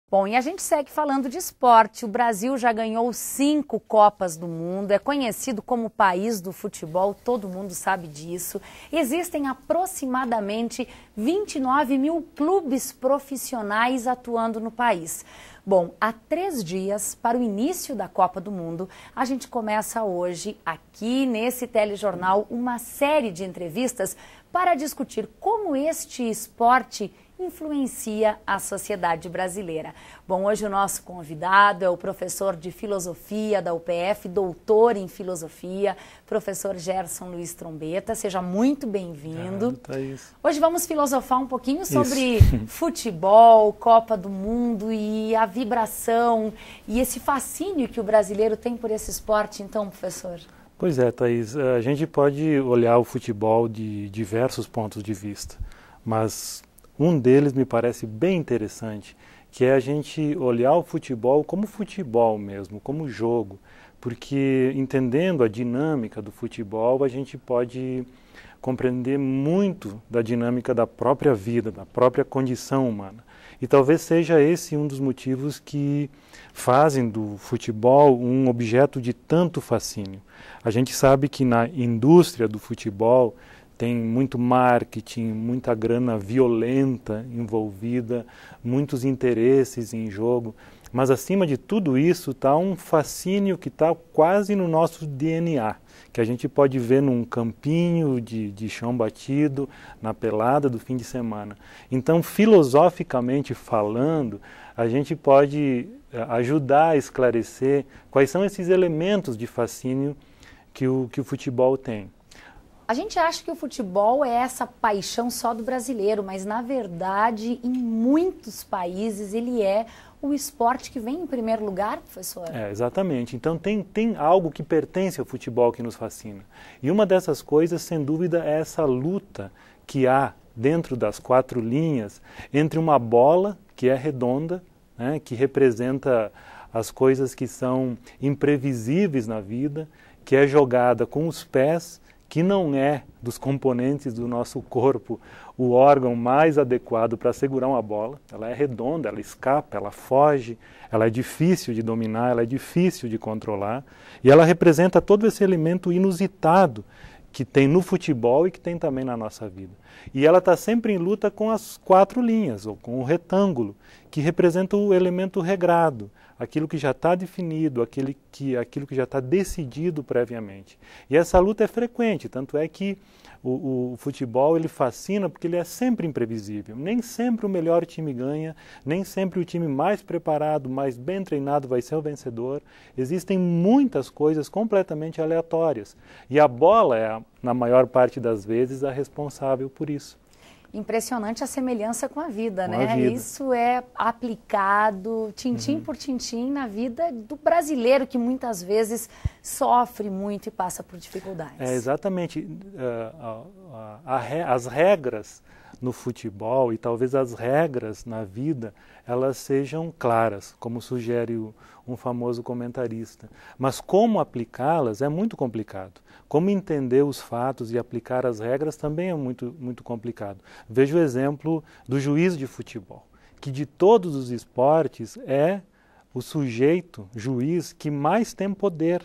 Bom, e a gente segue falando de esporte. O Brasil já ganhou 5 Copas do Mundo, é conhecido como o país do futebol, todo mundo sabe disso. Existem aproximadamente 29 mil clubes profissionais atuando no país. Bom, há 3 dias para o início da Copa do Mundo, a gente começa hoje, aqui nesse telejornal, uma série de entrevistas para discutir como este esporte influencia a sociedade brasileira. Bom, hoje o nosso convidado é o professor de filosofia da UPF, doutor em filosofia, professor Gerson Luiz Trombetta. Seja muito bem-vindo. Hoje vamos filosofar um pouquinho sobre futebol, Copa do Mundo e a vibração e esse fascínio que o brasileiro tem por esse esporte, então, professor. Pois é, Thaís, a gente pode olhar o futebol de diversos pontos de vista, mas um deles me parece bem interessante, que é a gente olhar o futebol como futebol mesmo, como jogo, porque entendendo a dinâmica do futebol, a gente pode compreender muito da dinâmica da própria vida, da própria condição humana. E talvez seja esse um dos motivos que fazem do futebol um objeto de tanto fascínio. A gente sabe que na indústria do futebol tem muito marketing, muita grana violenta envolvida, muitos interesses em jogo, mas acima de tudo isso está um fascínio que está quase no nosso DNA, que a gente pode ver num campinho de chão batido, na pelada do fim de semana. Então, filosoficamente falando, a gente pode ajudar a esclarecer quais são esses elementos de fascínio que o futebol tem. A gente acha que o futebol é essa paixão só do brasileiro, mas na verdade, em muitos países, ele é o esporte que vem em primeiro lugar, professor? Exatamente. Então tem algo que pertence ao futebol que nos fascina. E uma dessas coisas, sem dúvida, é essa luta que há dentro das 4 linhas entre uma bola que é redonda, né, que representa as coisas que são imprevisíveis na vida, que é jogada com os pés, que não é dos componentes do nosso corpo o órgão mais adequado para segurar uma bola. Ela é redonda, ela escapa, ela foge, ela é difícil de dominar, ela é difícil de controlar. E ela representa todo esse elemento inusitado que tem no futebol e que tem também na nossa vida. E ela está sempre em luta com as 4 linhas, ou com o retângulo, que representa o elemento regrado, aquilo que já está definido, aquilo que já está decidido previamente. E essa luta é frequente, tanto é que o futebol ele fascina porque ele é sempre imprevisível. Nem sempre o melhor time ganha, nem sempre o time mais preparado, mais bem treinado vai ser o vencedor. Existem muitas coisas completamente aleatórias. E a bola é, na maior parte das vezes, a responsável por isso. Impressionante a semelhança com a vida, né? Isso é aplicado tintim por tintim na vida do brasileiro, que muitas vezes sofre muito e passa por dificuldades. Exatamente. As regras no futebol e talvez as regras na vida, elas sejam claras, como sugere um famoso comentarista. Mas como aplicá-las é muito complicado. Como entender os fatos e aplicar as regras também é muito, muito complicado. Veja o exemplo do juiz de futebol, que de todos os esportes é o sujeito, juiz, que mais tem poder,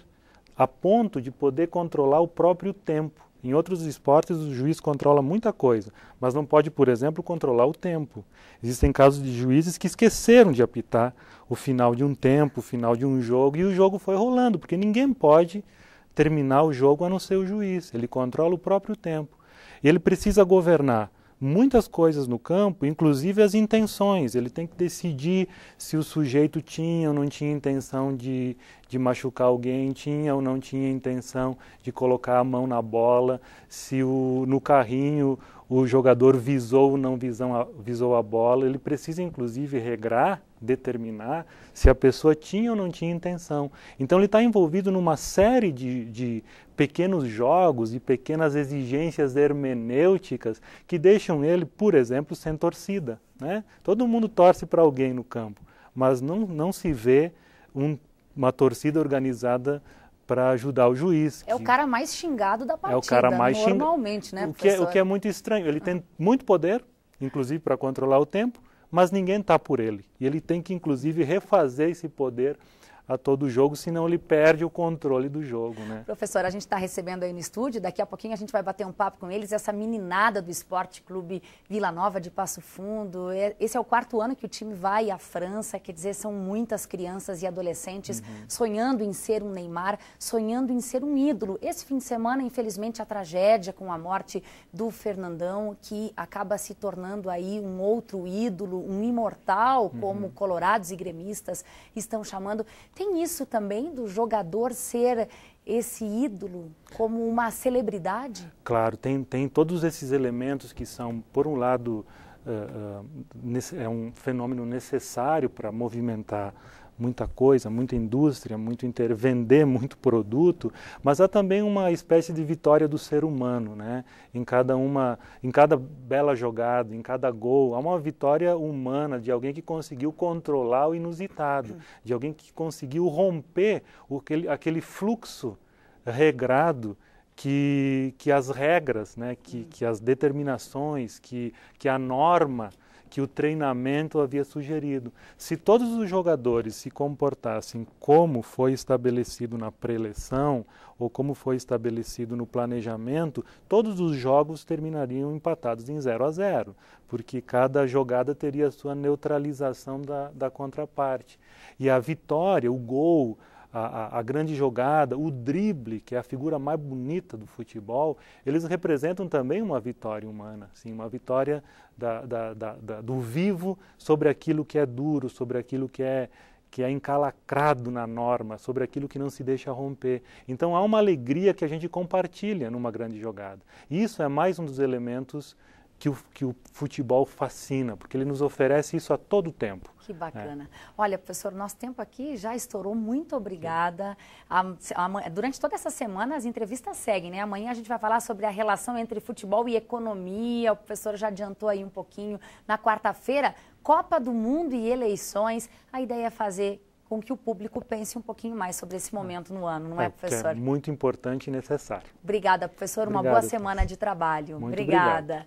a ponto de poder controlar o próprio tempo. Em outros esportes, o juiz controla muita coisa, mas não pode, por exemplo, controlar o tempo. Existem casos de juízes que esqueceram de apitar o final de um tempo, o final de um jogo, e o jogo foi rolando, porque ninguém pode terminar o jogo a não ser o juiz. Ele controla o próprio tempo. E ele precisa governar muitas coisas no campo, inclusive as intenções. Ele tem que decidir se o sujeito tinha ou não tinha intenção de machucar alguém, tinha ou não tinha intenção de colocar a mão na bola, se no carrinho o jogador visou ou não visou a bola. Ele precisa, inclusive, regrar, determinar se a pessoa tinha ou não tinha intenção. Então ele está envolvido numa série de pequenos jogos e pequenas exigências hermenêuticas que deixam ele, por exemplo, sem torcida, né? Todo mundo torce para alguém no campo, mas não se vê uma torcida organizada para ajudar o juiz. É o cara mais xingado da partida, é o cara mais normalmente, né, o que é muito estranho. Ele tem muito poder, inclusive para controlar o tempo, mas ninguém está por ele. E ele tem que, inclusive, refazer esse poder a todo jogo, senão ele perde o controle do jogo, né? Professor, a gente está recebendo aí no estúdio, daqui a pouquinho a gente vai bater um papo com eles, essa meninada do Esporte Clube Vila Nova de Passo Fundo. Esse é o 4º ano que o time vai à França, quer dizer, são muitas crianças e adolescentes sonhando em ser um Neymar, sonhando em ser um ídolo. Esse fim de semana, infelizmente, a tragédia com a morte do Fernandão, que acaba se tornando aí um outro ídolo, um imortal, como colorados e gremistas estão chamando. Tem isso também do jogador ser esse ídolo como uma celebridade? Claro, tem todos esses elementos que são, por um lado, é um fenômeno necessário para movimentar muita coisa, muita indústria, vender muito produto, mas há também uma espécie de vitória do ser humano, né? Em cada bela jogada, em cada gol, há uma vitória humana de alguém que conseguiu controlar o inusitado, de alguém que conseguiu romper aquele fluxo regrado que as regras, né? que as determinações, que a norma, que o treinamento havia sugerido. Se todos os jogadores se comportassem como foi estabelecido na pré-eleição ou como foi estabelecido no planejamento, todos os jogos terminariam empatados em 0-0, porque cada jogada teria a sua neutralização da contraparte. E a vitória, o gol, a grande jogada, o drible, que é a figura mais bonita do futebol, eles representam também uma vitória humana, assim, uma vitória do vivo sobre aquilo que é duro, sobre aquilo que é encalacrado na norma, sobre aquilo que não se deixa romper. Então há uma alegria que a gente compartilha numa grande jogada. E isso é mais um dos elementos que o futebol fascina, porque ele nos oferece isso a todo tempo. Que bacana. Olha, professor, nosso tempo aqui já estourou. Muito obrigada. Durante toda essa semana as entrevistas seguem, né? Amanhã a gente vai falar sobre a relação entre futebol e economia. O professor já adiantou aí um pouquinho. Na quarta-feira, Copa do Mundo e eleições. A ideia é fazer com que o público pense um pouquinho mais sobre esse momento no ano, não é, professor? É muito importante e necessário. Obrigada, professor. Uma boa semana de trabalho. Muito Obrigada.